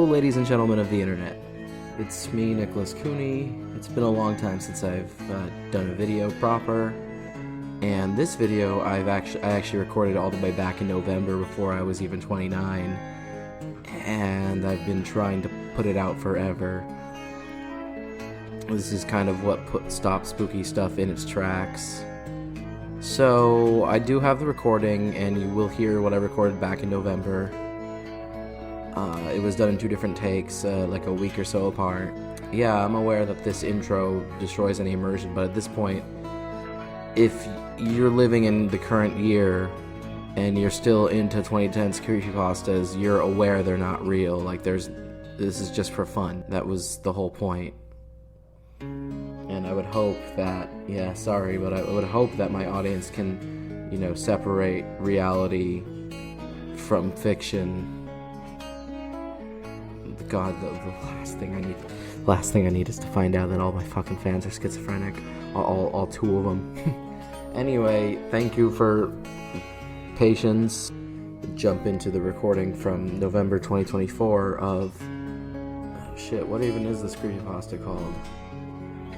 Ladies and gentlemen of the internet, it's me, Nicholas Cooney. It's been a long time since I've done a video proper, and this video I actually recorded all the way back in November before I was even 29, and I've been trying to put it out forever. This is kind of what stopped spooky stuff in its tracks. So I do have the recording, and you will hear what I recorded back in November. It was done in 2 different takes, like a week or so apart. Yeah, I'm aware that this intro destroys any immersion, but at this point, if you're living in the current year and you're still into 2010's Creepypastas, you're aware they're not real. Like, this is just for fun. That was the whole point. And I would hope that, but I would hope that my audience can, separate reality from fiction. God, the last thing I need is to find out that all my fucking fans are schizophrenic. All 2 of them. Anyway, thank you for patience. Jump into the recording from November 2024 of... Oh shit, what even is this creepypasta called?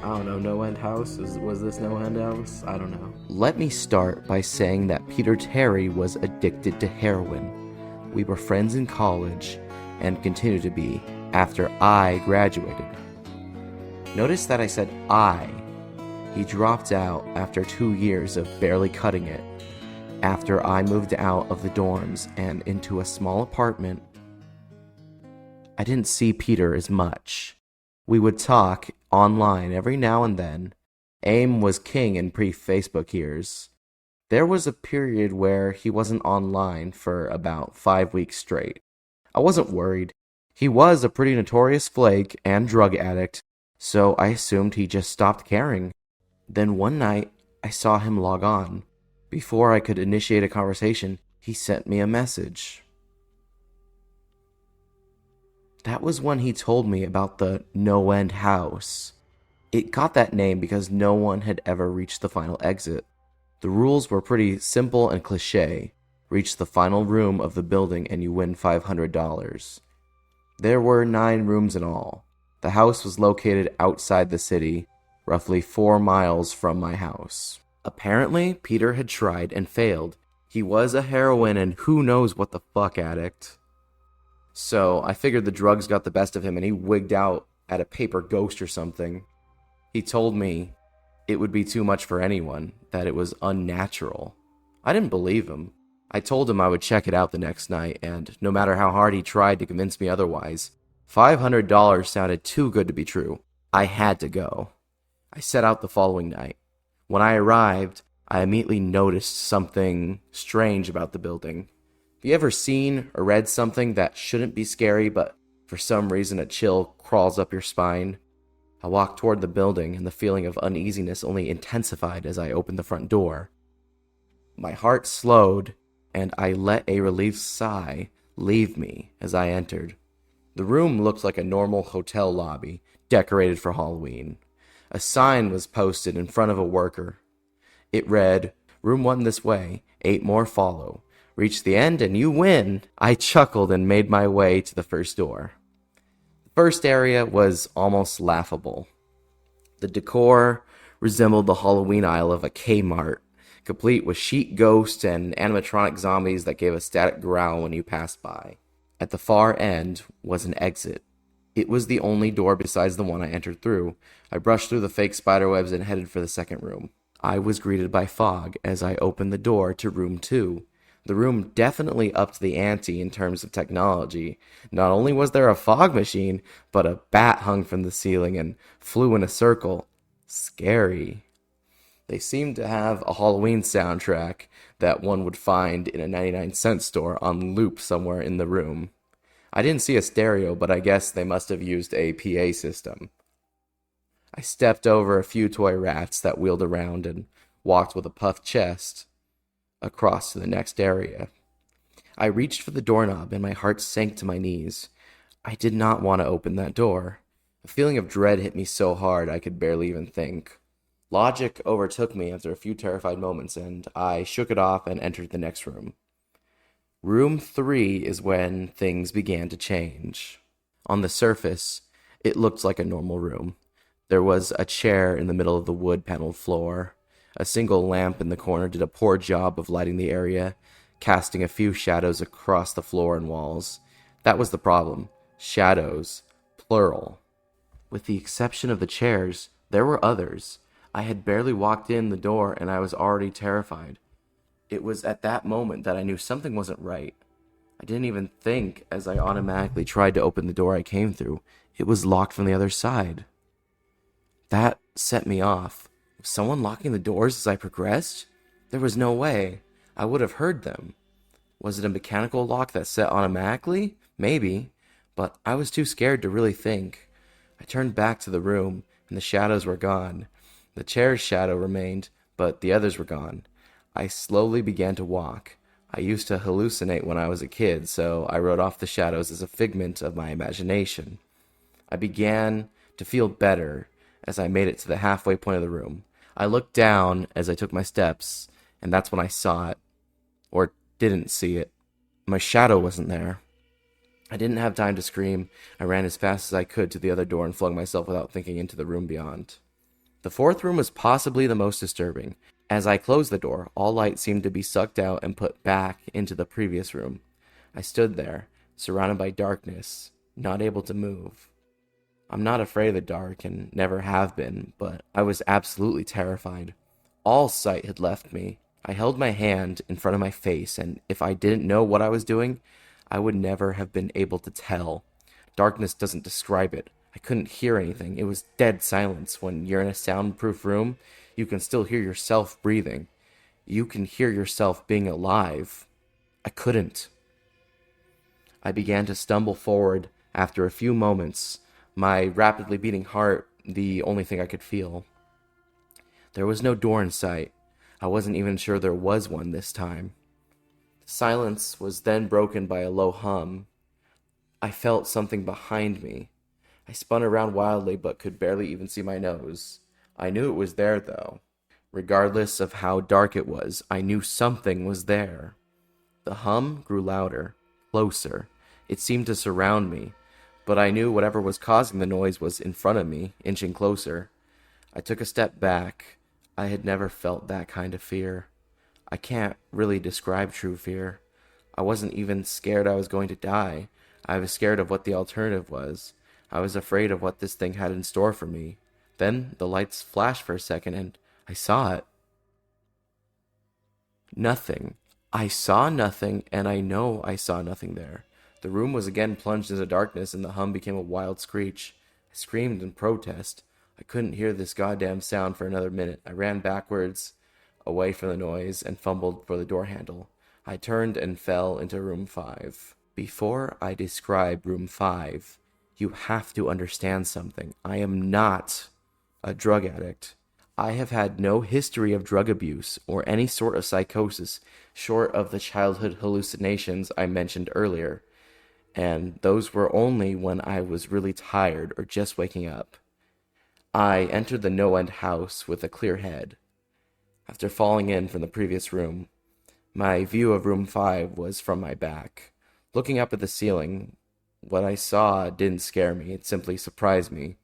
I don't know, NoEnd House? Was this NoEnd House? I don't know. Let me start by saying that Peter Terry was addicted to heroin. We were friends in college, and continue to be after I graduated. Notice that I said I. He dropped out after 2 years of barely cutting it, after I moved out of the dorms and into a small apartment. I didn't see Peter as much. We would talk online every now and then. AIM was king in pre-Facebook years. There was a period where he wasn't online for about 5 weeks straight. I wasn't worried. He was a pretty notorious flake and drug addict, so I assumed he just stopped caring. Then one night, I saw him log on. Before I could initiate a conversation, he sent me a message. That was when he told me about the NoEnd house. It got that name because no one had ever reached the final exit. The rules were pretty simple and cliché. Reach the final room of the building and you win $500. There were 9 rooms in all. The house was located outside the city, roughly 4 miles from my house. Apparently, Peter had tried and failed. He was a heroin and who knows what the fuck addict. So I figured the drugs got the best of him and he wigged out at a paper ghost or something. He told me it would be too much for anyone, that it was unnatural. I didn't believe him. I told him I would check it out the next night, and no matter how hard he tried to convince me otherwise, $500 sounded too good to be true. I had to go. I set out the following night. When I arrived, I immediately noticed something strange about the building. Have you ever seen or read something that shouldn't be scary, but for some reason a chill crawls up your spine? I walked toward the building, and the feeling of uneasiness only intensified as I opened the front door. My heart slowed, and I let a relieved sigh leave me as I entered. The room looked like a normal hotel lobby, decorated for Halloween. A sign was posted in front of a worker. It read, "Room 1 this way, 8 more follow. Reach the end and you win." I chuckled and made my way to the first door. The first area was almost laughable. The decor resembled the Halloween aisle of a Kmart, complete with sheet ghosts and animatronic zombies that gave a static growl when you passed by. At the far end was an exit. It was the only door besides the one I entered through. I brushed through the fake spiderwebs and headed for the second room. I was greeted by fog as I opened the door to room 2. The room definitely upped the ante in terms of technology. Not only was there a fog machine, but a bat hung from the ceiling and flew in a circle. Scary. They seemed to have a Halloween soundtrack that one would find in a 99-cent store on loop somewhere in the room. I didn't see a stereo, but I guess they must have used a PA system. I stepped over a few toy rats that wheeled around and walked with a puffed chest across to the next area. I reached for the doorknob and my heart sank to my knees. I did not want to open that door. A feeling of dread hit me so hard I could barely even think. Logic overtook me after a few terrified moments, and I shook it off and entered the next room. Room 3 is when things began to change. On the surface, it looked like a normal room. There was a chair in the middle of the wood-paneled floor. A single lamp in the corner did a poor job of lighting the area, casting a few shadows across the floor and walls. That was the problem. Shadows. Plural. With the exception of the chairs, there were others. I had barely walked in the door and I was already terrified. It was at that moment that I knew something wasn't right. I didn't even think as I automatically tried to open the door I came through. It was locked from the other side. That set me off. Was someone locking the doors as I progressed? There was no way. I would have heard them. Was it a mechanical lock that set automatically? Maybe, but I was too scared to really think. I turned back to the room, and the shadows were gone. The chair's shadow remained, but the others were gone. I slowly began to walk. I used to hallucinate when I was a kid, so I wrote off the shadows as a figment of my imagination. I began to feel better as I made it to the halfway point of the room. I looked down as I took my steps, and that's when I saw it. Or didn't see it. My shadow wasn't there. I didn't have time to scream. I ran as fast as I could to the other door and flung myself without thinking into the room beyond. The fourth room was possibly the most disturbing. As I closed the door, all light seemed to be sucked out and put back into the previous room. I stood there, surrounded by darkness, not able to move. I'm not afraid of the dark and never have been, but I was absolutely terrified. All sight had left me. I held my hand in front of my face, and if I didn't know what I was doing, I would never have been able to tell. Darkness doesn't describe it. I couldn't hear anything. It was dead silence. When you're in a soundproof room, you can still hear yourself breathing. You can hear yourself being alive. I couldn't. I began to stumble forward after a few moments, my rapidly beating heart the only thing I could feel. There was no door in sight. I wasn't even sure there was one this time. Silence was then broken by a low hum. I felt something behind me. I spun around wildly but could barely even see my nose. I knew it was there, though. Regardless of how dark it was, I knew something was there. The hum grew louder, closer. It seemed to surround me, but I knew whatever was causing the noise was in front of me, inching closer. I took a step back. I had never felt that kind of fear. I can't really describe true fear. I wasn't even scared I was going to die. I was scared of what the alternative was. I was afraid of what this thing had in store for me. Then the lights flashed for a second and I saw it. Nothing. I saw nothing, and I know I saw nothing there. The room was again plunged into darkness and the hum became a wild screech. I screamed in protest. I couldn't hear this goddamn sound for another minute. I ran backwards, away from the noise, and fumbled for the door handle. I turned and fell into room 5. Before I describe room 5, you have to understand something. I am not a drug addict. I have had no history of drug abuse or any sort of psychosis short of the childhood hallucinations I mentioned earlier, and those were only when I was really tired or just waking up. I entered the NoEnd house with a clear head. After falling in from the previous room, my view of room 5 was from my back. Looking up at the ceiling, what I saw didn't scare me, it simply surprised me.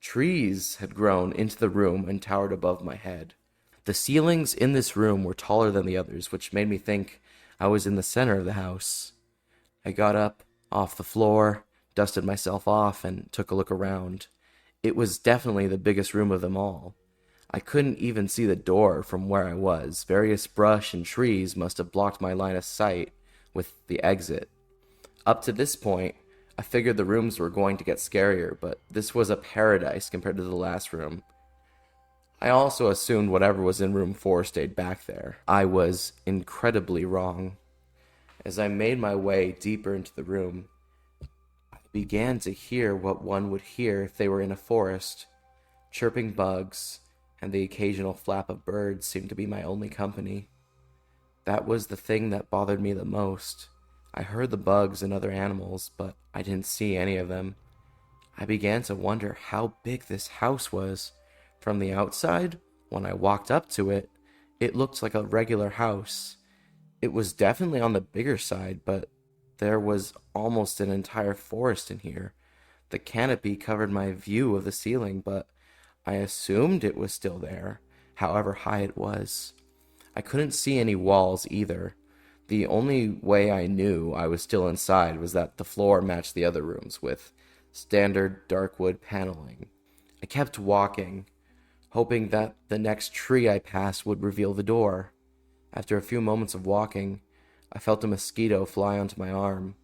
Trees had grown into the room and towered above my head. The ceilings in this room were taller than the others, which made me think I was in the center of the house. I got up off the floor, dusted myself off, and took a look around. It was definitely the biggest room of them all. I couldn't even see the door from where I was. Various brush and trees must have blocked my line of sight with the exit. Up to this point, I figured the rooms were going to get scarier, but this was a paradise compared to the last room. I also assumed whatever was in room 4 stayed back there. I was incredibly wrong. As I made my way deeper into the room, I began to hear what one would hear if they were in a forest. Chirping bugs and the occasional flap of birds seemed to be my only company. That was the thing that bothered me the most. I heard the bugs and other animals, but I didn't see any of them. I began to wonder how big this house was. From the outside, when I walked up to it, it looked like a regular house. It was definitely on the bigger side, but there was almost an entire forest in here. The canopy covered my view of the ceiling, but I assumed it was still there, however high it was. I couldn't see any walls either. The only way I knew I was still inside was that the floor matched the other rooms with standard dark wood paneling. I kept walking, hoping that the next tree I passed would reveal the door. After a few moments of walking, I felt a mosquito fly onto my arm.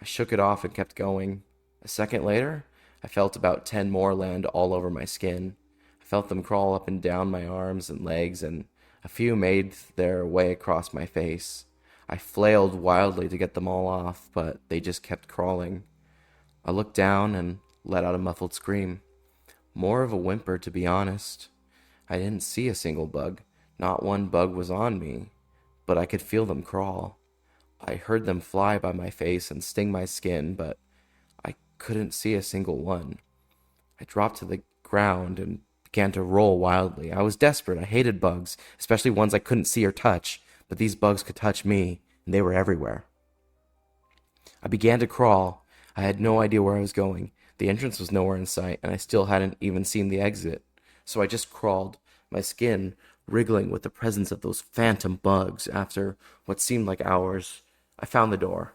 I shook it off and kept going. A second later, I felt about 10 more land all over my skin. I felt them crawl up and down my arms and legs, and a few made their way across my face. I flailed wildly to get them all off, but they just kept crawling. I looked down and let out a muffled scream. More of a whimper, to be honest. I didn't see a single bug. Not one bug was on me, but I could feel them crawl. I heard them fly by my face and sting my skin, but I couldn't see a single one. I dropped to the ground and began to roll wildly. I was desperate. I hated bugs, especially ones I couldn't see or touch, but these bugs could touch me, and they were everywhere. I began to crawl. I had no idea where I was going. The entrance was nowhere in sight, and I still hadn't even seen the exit. So I just crawled, my skin wriggling with the presence of those phantom bugs. After what seemed like hours, I found the door.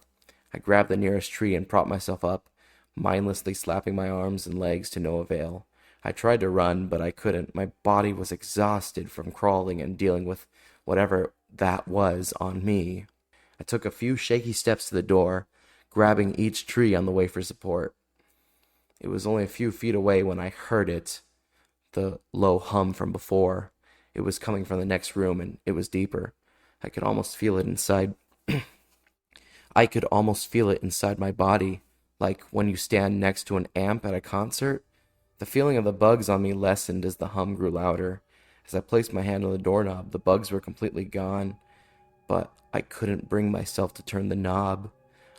I grabbed the nearest tree and propped myself up, mindlessly slapping my arms and legs to no avail. I tried to run, but I couldn't. My body was exhausted from crawling and dealing with whatever that was on me. I took a few shaky steps to the door, grabbing each tree on the way for support. It was only a few feet away when I heard it, the low hum from before. It was coming from the next room, and it was deeper. I could almost feel it inside. I could almost feel it inside my body, like when you stand next to an amp at a concert. The feeling of the bugs on me lessened as the hum grew louder. As I placed my hand on the doorknob, the bugs were completely gone, but I couldn't bring myself to turn the knob.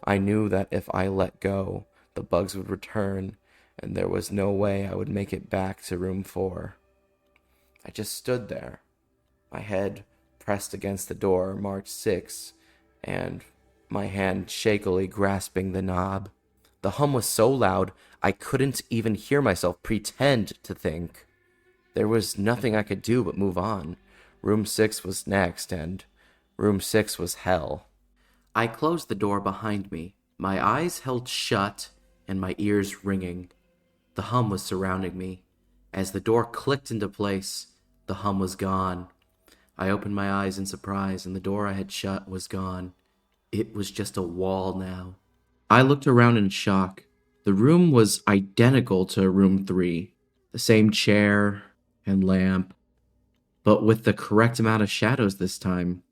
I knew that if I let go, the bugs would return, and there was no way I would make it back to room 4. I just stood there, my head pressed against the door marked 6, and my hand shakily grasping the knob. The hum was so loud, I couldn't even hear myself pretend to think. There was nothing I could do but move on. Room 6 was next, and room 6 was hell. I closed the door behind me, my eyes held shut and my ears ringing. The hum was surrounding me. As the door clicked into place, the hum was gone. I opened my eyes in surprise, and the door I had shut was gone. It was just a wall now. I looked around in shock. The room was identical to room 3. The same chair and lamp, but with the correct amount of shadows this time.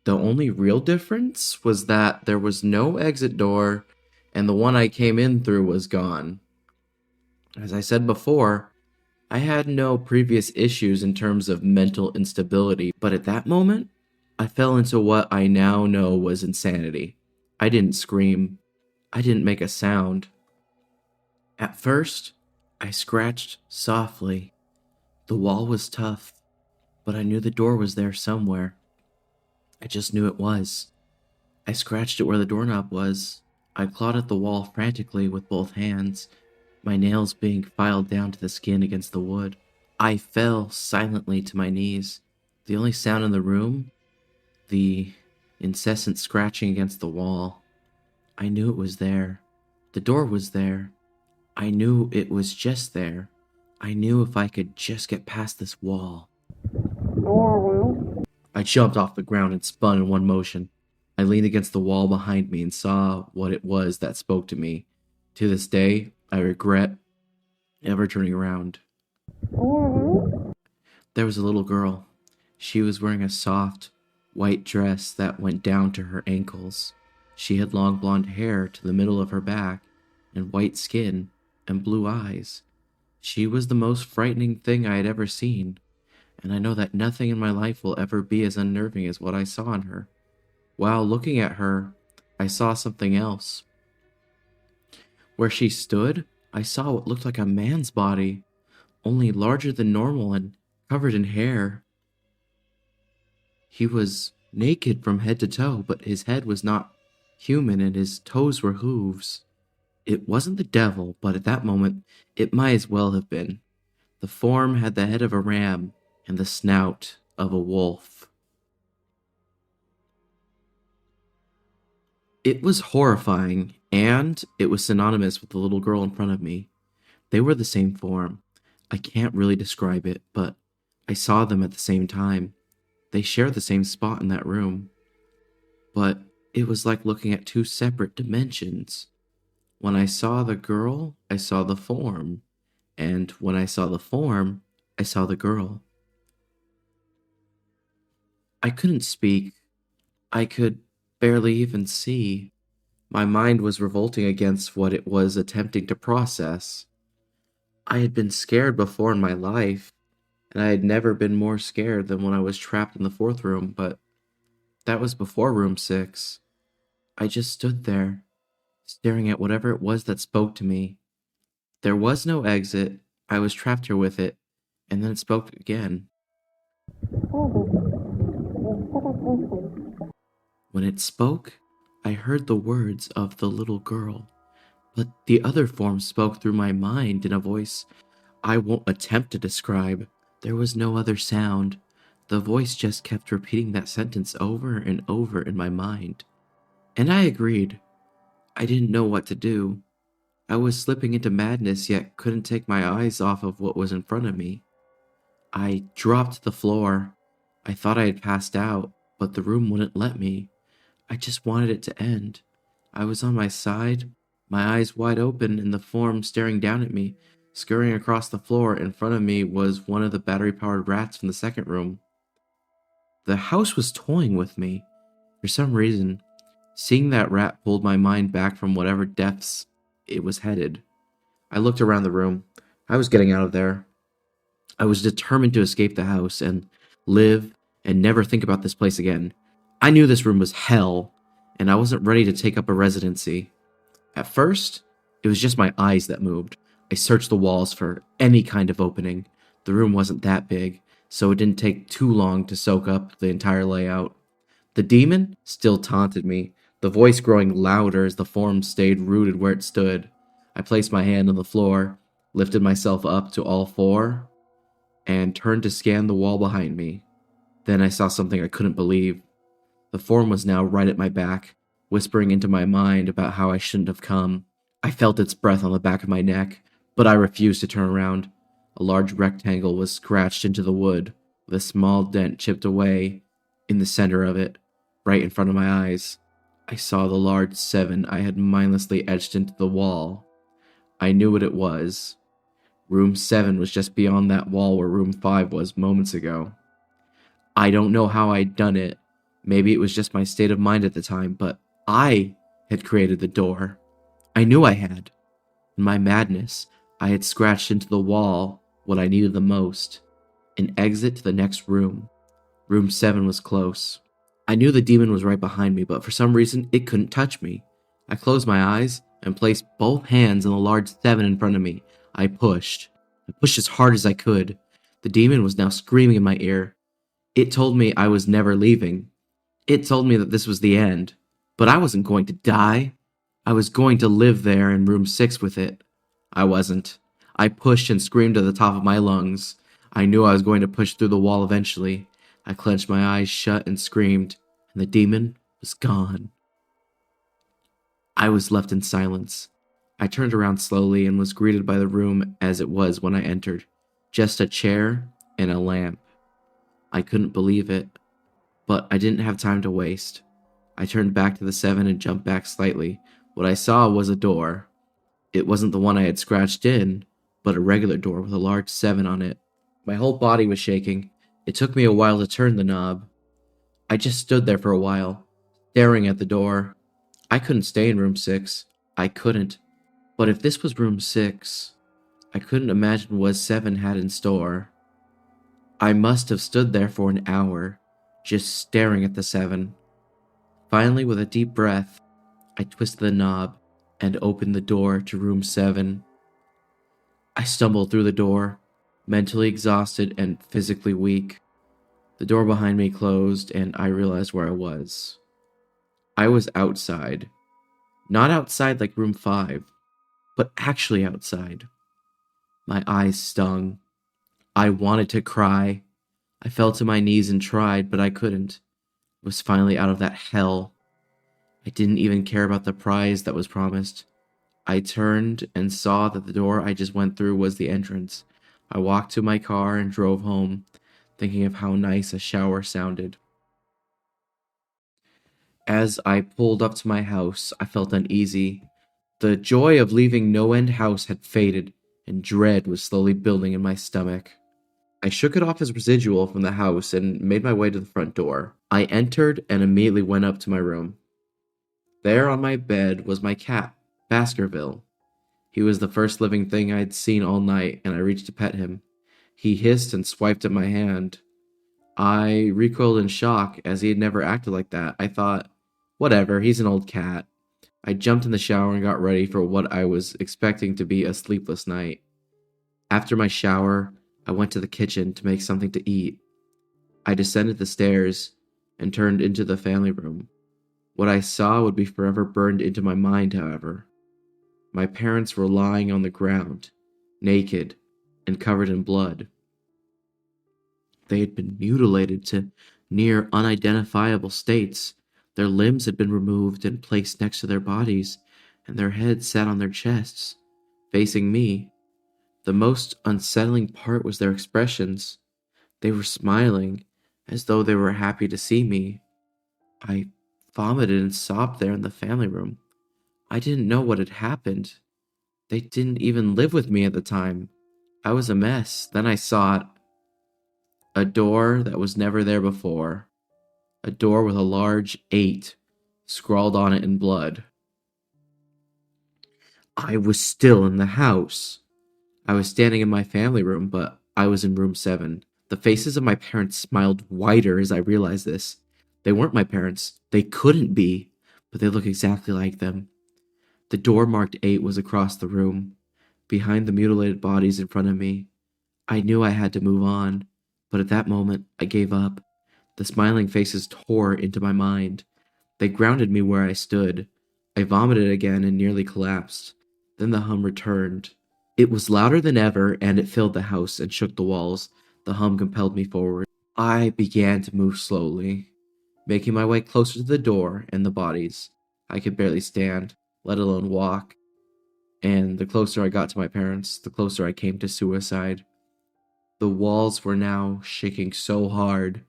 The only real difference was that there was no exit door, and the one I came in through was gone. As I said before, I had no previous issues in terms of mental instability, but at that moment, I fell into what I now know was insanity. I didn't scream. I didn't make a sound. At first, I scratched softly. The wall was tough, but I knew the door was there somewhere. I just knew it was. I scratched it where the doorknob was. I clawed at the wall frantically with both hands, my nails being filed down to the skin against the wood. I fell silently to my knees. The only sound in the room, the incessant scratching against the wall. I knew it was there. The door was there. I knew it was just there. I knew if I could just get past this wall. I jumped off the ground and spun in one motion. I leaned against the wall behind me and saw what it was that spoke to me. To this day, I regret ever turning around. There was a little girl. She was wearing a soft, white dress that went down to her ankles. She had long blonde hair to the middle of her back, and white skin, and blue eyes. She was the most frightening thing I had ever seen, and I know that nothing in my life will ever be as unnerving as what I saw in her. While looking at her, I saw something else. Where she stood, I saw what looked like a man's body, only larger than normal and covered in hair. He was naked from head to toe, but his head was not human and his toes were hooves. It wasn't the devil, but at that moment, it might as well have been. The form had the head of a ram and the snout of a wolf. It was horrifying, and it was synonymous with the little girl in front of me. They were the same form. I can't really describe it, but I saw them at the same time. They shared the same spot in that room. But it was like looking at two separate dimensions. When I saw the girl, I saw the form. And when I saw the form, I saw the girl. I couldn't speak. I could barely even see. My mind was revolting against what it was attempting to process. I had been scared before in my life, and I had never been more scared than when I was trapped in the fourth room, but that was before room 6. I just stood there, staring at whatever it was that spoke to me. There was no exit. I was trapped here with it, and then it spoke again. When it spoke, I heard the words of the little girl, but the other form spoke through my mind in a voice I won't attempt to describe. There was no other sound. The voice just kept repeating that sentence over and over in my mind. And I agreed. I didn't know what to do. I was slipping into madness, yet couldn't take my eyes off of what was in front of me. I dropped to the floor. I thought I had passed out, but the room wouldn't let me. I just wanted it to end. I was on my side, my eyes wide open, and the form staring down at me. Scurrying across the floor in front of me was one of the battery-powered rats from the second room. The house was toying with me. For some reason, seeing that rat pulled my mind back from whatever depths it was headed. I looked around the room. I was getting out of there. I was determined to escape the house and live and never think about this place again. I knew this room was hell, and I wasn't ready to take up a residency. At first, it was just my eyes that moved. I searched the walls for any kind of opening. The room wasn't that big, so it didn't take too long to soak up the entire layout. The demon still taunted me, the voice growing louder as the form stayed rooted where it stood. I placed my hand on the floor, lifted myself up to all four, and turned to scan the wall behind me. Then I saw something I couldn't believe. The form was now right at my back, whispering into my mind about how I shouldn't have come. I felt its breath on the back of my neck, but I refused to turn around. A large rectangle was scratched into the wood, with a small dent chipped away in the center of it, right in front of my eyes. I saw the large 7 I had mindlessly etched into the wall. I knew what it was. Room 7 was just beyond that wall where room 5 was moments ago. I don't know how I'd done it. Maybe it was just my state of mind at the time, but I had created the door. I knew I had. In my madness, I had scratched into the wall what I needed the most, an exit to the next room. Room 7 was close. I knew the demon was right behind me, but for some reason, it couldn't touch me. I closed my eyes and placed both hands on the large 7 in front of me. I pushed. I pushed as hard as I could. The demon was now screaming in my ear. It told me I was never leaving. It told me that this was the end. But I wasn't going to die. I was going to live there in room 6 with it. I wasn't. I pushed and screamed at the top of my lungs. I knew I was going to push through the wall eventually. I clenched my eyes shut and screamed, and the demon was gone. I was left in silence. I turned around slowly and was greeted by the room as it was when I entered. Just a chair and a lamp. I couldn't believe it, but I didn't have time to waste. I turned back to the 7 and jumped back slightly. What I saw was a door. It wasn't the one I had scratched in, but a regular door with a large 7 on it. My whole body was shaking. It took me a while to turn the knob. I just stood there for a while, staring at the door. I couldn't stay in room 6. I couldn't. But if this was room 6, I couldn't imagine what 7 had in store. I must have stood there for an hour, just staring at the 7. Finally, with a deep breath, I twisted the knob and opened the door to room 7. I stumbled through the door, mentally exhausted and physically weak. The door behind me closed, and I realized where I was. I was outside. Not outside like room 5, but actually outside. My eyes stung. I wanted to cry. I fell to my knees and tried, but I couldn't. I was finally out of that hell. I didn't even care about the prize that was promised. I turned and saw that the door I just went through was the entrance. I walked to my car and drove home, thinking of how nice a shower sounded. As I pulled up to my house, I felt uneasy. The joy of leaving NoEnd house had faded, and dread was slowly building in my stomach. I shook it off as residual from the house and made my way to the front door. I entered and immediately went up to my room. There on my bed was my cat, Baskerville. He was the first living thing I'd seen all night, and I reached to pet him. He hissed and swiped at my hand. I recoiled in shock, as he had never acted like that. I thought, whatever, he's an old cat. I jumped in the shower and got ready for what I was expecting to be a sleepless night. After my shower, I went to the kitchen to make something to eat. I descended the stairs and turned into the family room. What I saw would be forever burned into my mind, however. My parents were lying on the ground, naked and covered in blood. They had been mutilated to near unidentifiable states. Their limbs had been removed and placed next to their bodies, and their heads sat on their chests, facing me. The most unsettling part was their expressions. They were smiling, as though they were happy to see me. I vomited and sobbed there in the family room. I didn't know what had happened. They didn't even live with me at the time. I was a mess. Then I saw it. A door that was never there before. A door with a large 8 scrawled on it in blood. I was still in the house. I was standing in my family room, but I was in room 7. The faces of my parents smiled wider as I realized this. They weren't my parents. They couldn't be, but they looked exactly like them. The door marked 8 was across the room, behind the mutilated bodies in front of me. I knew I had to move on, but at that moment, I gave up. The smiling faces tore into my mind. They grounded me where I stood. I vomited again and nearly collapsed. Then the hum returned. It was louder than ever, and it filled the house and shook the walls. The hum compelled me forward. I began to move slowly, making my way closer to the door and the bodies. I could barely stand, let alone walk. And the closer I got to my parents, the closer I came to suicide. The walls were now shaking so hard,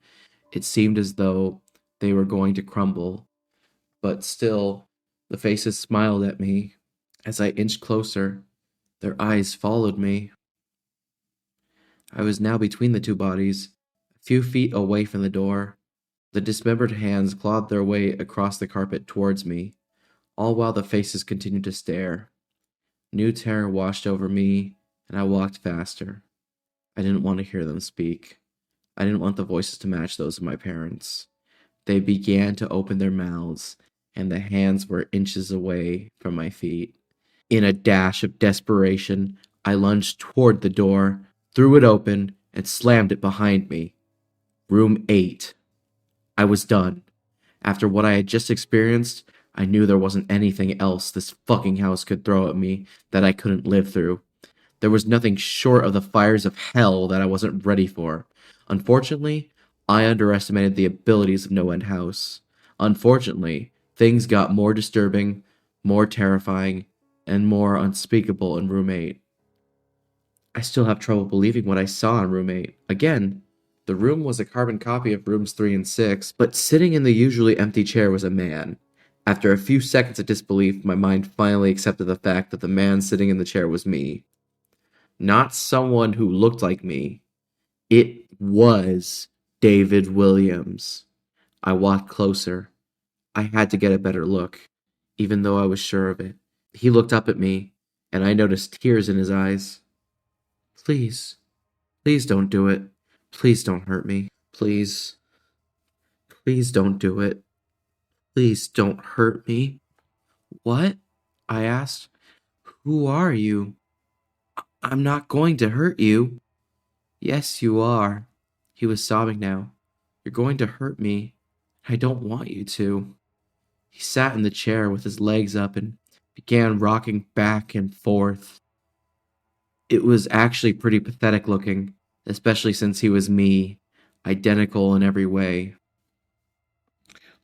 it seemed as though they were going to crumble. But still, the faces smiled at me. As I inched closer, their eyes followed me. I was now between the two bodies, a few feet away from the door. The dismembered hands clawed their way across the carpet towards me, all while the faces continued to stare. New terror washed over me, and I walked faster. I didn't want to hear them speak. I didn't want the voices to match those of my parents. They began to open their mouths, and the hands were inches away from my feet. In a dash of desperation, I lunged toward the door, threw it open, and slammed it behind me. Room 8. I was done. After what I had just experienced, I knew there wasn't anything else this fucking house could throw at me that I couldn't live through. There was nothing short of the fires of hell that I wasn't ready for. Unfortunately, I underestimated the abilities of NoEnd House. Unfortunately, things got more disturbing, more terrifying, and more unspeakable in Room 8. I still have trouble believing what I saw in Room 8. Again, the room was a carbon copy of Rooms 3 and 6, but sitting in the usually empty chair was a man. After a few seconds of disbelief, my mind finally accepted the fact that the man sitting in the chair was me. Not someone who looked like me. It was David Williams. I walked closer. I had to get a better look, even though I was sure of it. He looked up at me, and I noticed tears in his eyes. Please, please don't do it. Please don't hurt me. Please, please don't do it. Please don't hurt me. What? I asked. Who are you? I'm not going to hurt you. Yes, you are. He was sobbing now. You're going to hurt me. I don't want you to. He sat in the chair with his legs up and began rocking back and forth. It was actually pretty pathetic looking, especially since he was me, identical in every way.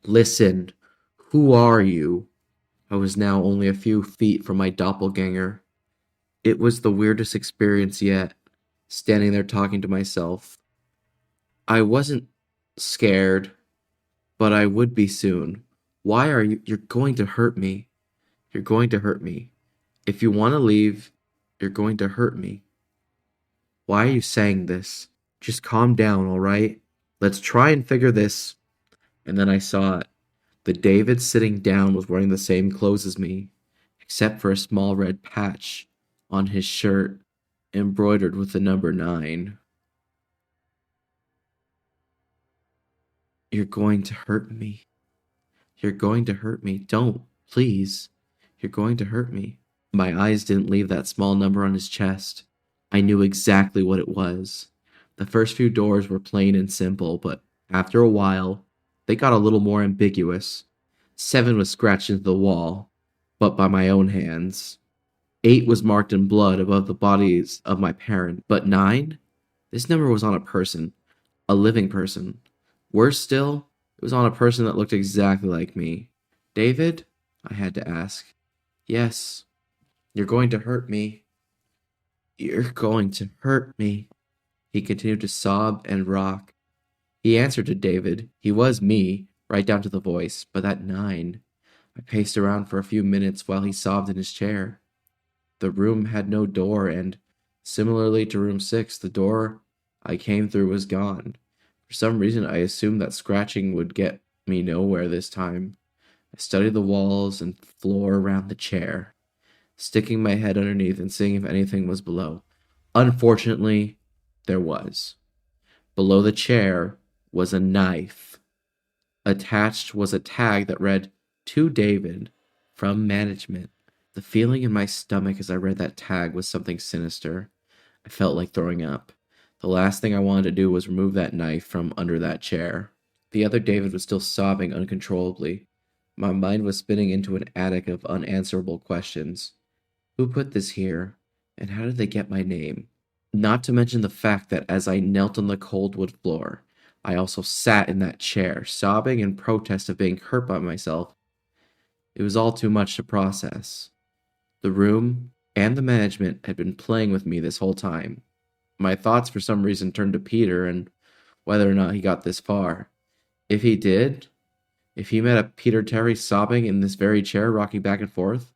Listen, who are you? I was now only a few feet from my doppelganger. It was the weirdest experience yet, standing there talking to myself. I wasn't scared, but I would be soon. Why are you? You're going to hurt me. You're going to hurt me. If you want to leave, you're going to hurt me. Why are you saying this? Just calm down, all right? Let's try and figure this. And then I saw it. The David sitting down was wearing the same clothes as me, except for a small red patch on his shirt embroidered with the number 9. You're going to hurt me. You're going to hurt me. Don't, please. You're going to hurt me. My eyes didn't leave that small number on his chest. I knew exactly what it was. The first few doors were plain and simple, but after a while, they got a little more ambiguous. 7 was scratched into the wall, but by my own hands. 8 was marked in blood above the bodies of my parents, but 9? This number was on a person, a living person. Worse still, it was on a person that looked exactly like me. David? I had to ask. Yes. You're going to hurt me. You're going to hurt me. He continued to sob and rock. He answered to David. He was me, right down to the voice, but that 9. I paced around for a few minutes while he sobbed in his chair. The room had no door, and, similarly to room 6, the door I came through was gone. For some reason, I assumed that scratching would get me nowhere this time. I studied the walls and floor around the chair, sticking my head underneath and seeing if anything was below. Unfortunately, there was. Below the chair was a knife. Attached was a tag that read, "To David, from management." The feeling in my stomach as I read that tag was something sinister. I felt like throwing up. The last thing I wanted to do was remove that knife from under that chair. The other David was still sobbing uncontrollably. My mind was spinning into an attic of unanswerable questions. Who put this here? And how did they get my name? Not to mention the fact that as I knelt on the cold wood floor, I also sat in that chair, sobbing in protest of being hurt by myself. It was all too much to process. The room and the management had been playing with me this whole time. My thoughts for some reason turned to Peter and whether or not he got this far. If he did, if he met a Peter Terry sobbing in this very chair, rocking back and forth,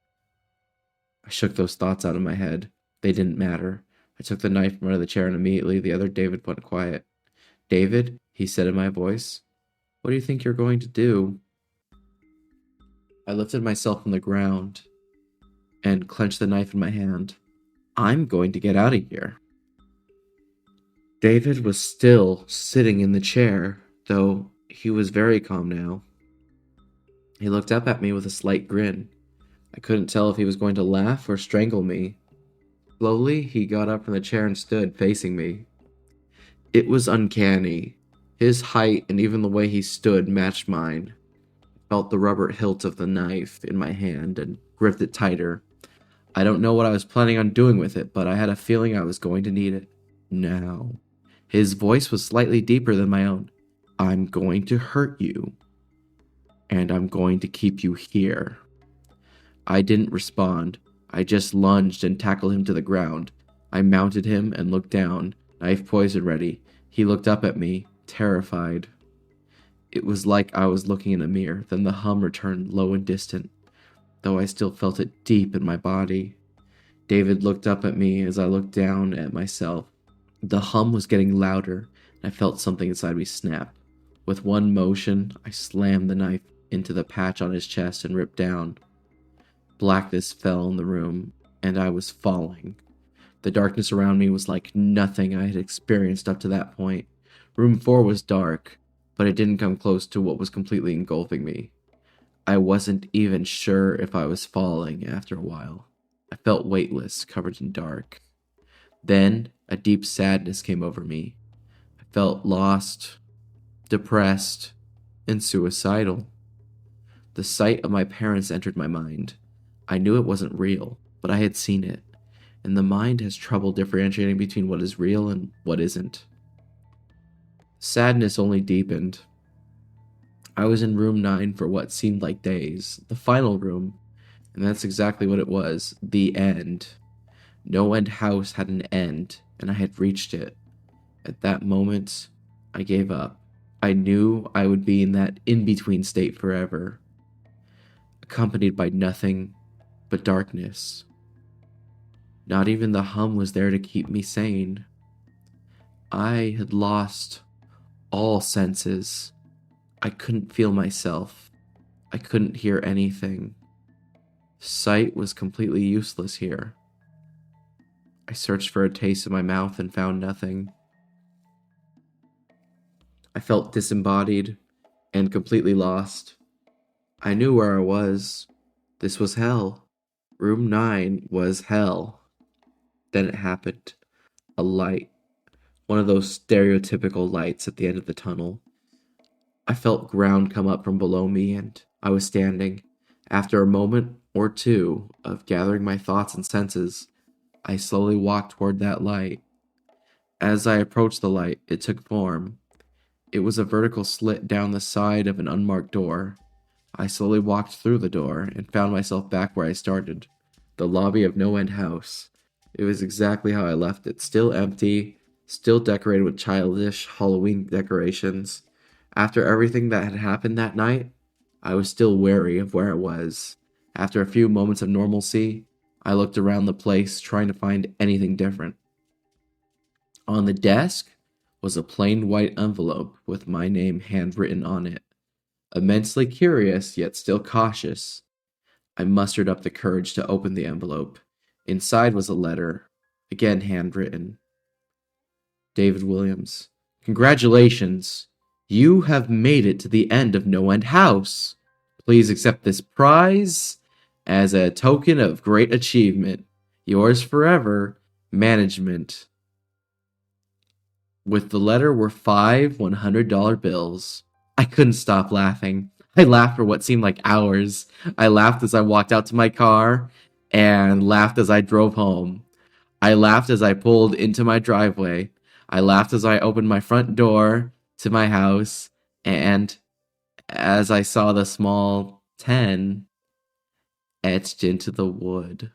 I shook those thoughts out of my head. They didn't matter. I took the knife from under the chair and immediately the other David went quiet. David, he said in my voice, what do you think you're going to do? I lifted myself from the ground and clenched the knife in my hand. I'm going to get out of here. David was still sitting in the chair, though he was very calm now. He looked up at me with a slight grin. I couldn't tell if he was going to laugh or strangle me. Slowly, he got up from the chair and stood facing me. It was uncanny. His height and even the way he stood matched mine. I felt the rubber hilt of the knife in my hand and gripped it tighter. I don't know what I was planning on doing with it, but I had a feeling I was going to need it. Now. His voice was slightly deeper than my own. I'm going to hurt you. And I'm going to keep you here. I didn't respond. I just lunged and tackled him to the ground. I mounted him and looked down, knife poised and ready. He looked up at me, terrified. It was like I was looking in a mirror, then the hum returned low and distant, though I still felt it deep in my body. David looked up at me as I looked down at myself. The hum was getting louder, and I felt something inside me snap. With one motion, I slammed the knife into the patch on his chest and ripped down. Blackness fell in the room, and I was falling. The darkness around me was like nothing I had experienced up to that point. Room 4 was dark, but it didn't come close to what was completely engulfing me. I wasn't even sure if I was falling after a while. I felt weightless, covered in dark. Then, a deep sadness came over me. I felt lost, depressed, and suicidal. The sight of my parents entered my mind. I knew it wasn't real, but I had seen it, and the mind has trouble differentiating between what is real and what isn't. Sadness only deepened. I was in room 9 for what seemed like days, the final room, and that's exactly what it was, the end. NoEnd house had an end, and I had reached it. At that moment, I gave up. I knew I would be in that in-between state forever, accompanied by nothing but darkness. Not even the hum was there to keep me sane. I had lost all senses. I couldn't feel myself. I couldn't hear anything. Sight was completely useless here. I searched for a taste in my mouth and found nothing. I felt disembodied and completely lost. I knew where I was. This was hell. Room 9 was hell. Then it happened. A light. One of those stereotypical lights at the end of the tunnel. I felt ground come up from below me, and I was standing. After a moment or two of gathering my thoughts and senses, I slowly walked toward that light. As I approached the light, it took form. It was a vertical slit down the side of an unmarked door. I slowly walked through the door and found myself back where I started, the lobby of NoEnd house. It was exactly how I left it, still empty, still decorated with childish Halloween decorations. After everything that had happened that night, I was still wary of where I was. After a few moments of normalcy, I looked around the place, trying to find anything different. On the desk was a plain white envelope with my name handwritten on it. Immensely curious, yet still cautious, I mustered up the courage to open the envelope. Inside was a letter, again handwritten. David Williams. Congratulations! You have made it to the end of NoEnd House. Please accept this prize as a token of great achievement. Yours forever, Management. With the letter were 5 $100 bills. I couldn't stop laughing. I laughed for what seemed like hours. I laughed as I walked out to my car and laughed as I drove home. I laughed as I pulled into my driveway. I laughed as I opened my front door to my house, and as I saw the small 10 etched into the wood.